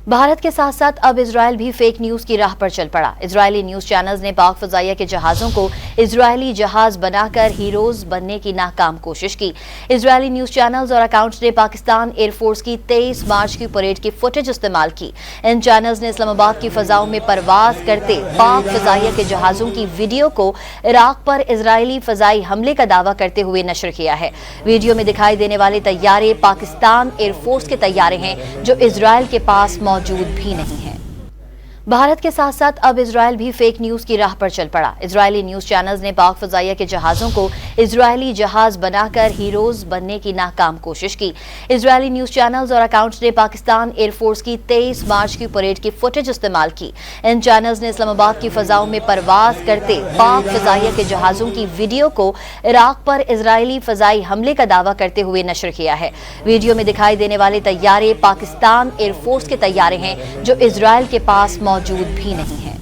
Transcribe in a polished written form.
भारत के साथ साथ अब इजराइल भी फेक न्यूज की राह पर चल पड़ा। इजरायली न्यूज चैनल्स ने पाक फजाइया के जहाजों को इजरायली जहाज बनाकर हीरोज बनने की नाकाम कोशिश की। इजरायली न्यूज चैनल्स और अकाउंट्स ने पाकिस्तान एयरफोर्स की 23 मार्च की परेड की फुटेज इस्तेमाल की। इन चैनल्स ने इस्लामाबाद की फजाओं में परवाज करते पाक फजाइया के जहाजों की वीडियो को इराक पर इजरायली फजाई हमले का दावा करते हुए नशर किया है। वीडियो में दिखाई देने वाले तैयारे पाकिस्तान एयरफोर्स के तैयारे हैं जो इजराइल के पास मौजूद भी नहीं है। भारत के साथ साथ अब इजराइल भी फेक न्यूज की राह पर चल पड़ा। इजरायली न्यूज चैनल्स ने पाक फजाइया के जहाजों को इजरायली जहाज बनाकर हीरोज बनने की नाकाम कोशिश की। इजरायली न्यूज चैनल्स और अकाउंट्स ने पाकिस्तान एयरफोर्स की 23 मार्च की परेड की फुटेज इस्तेमाल की। इन चैनल्स ने इस्लामाबाद की फजाओं में परवाज करते पाक फजाइया के जहाजों की वीडियो को इराक पर इजरायली फजाई हमले का दावा करते हुए नशर किया है। वीडियो में दिखाई देने वाले तैयारे पाकिस्तान एयरफोर्स के तैयारे हैं जो इजराइल के पास मौजूद भी नहीं है।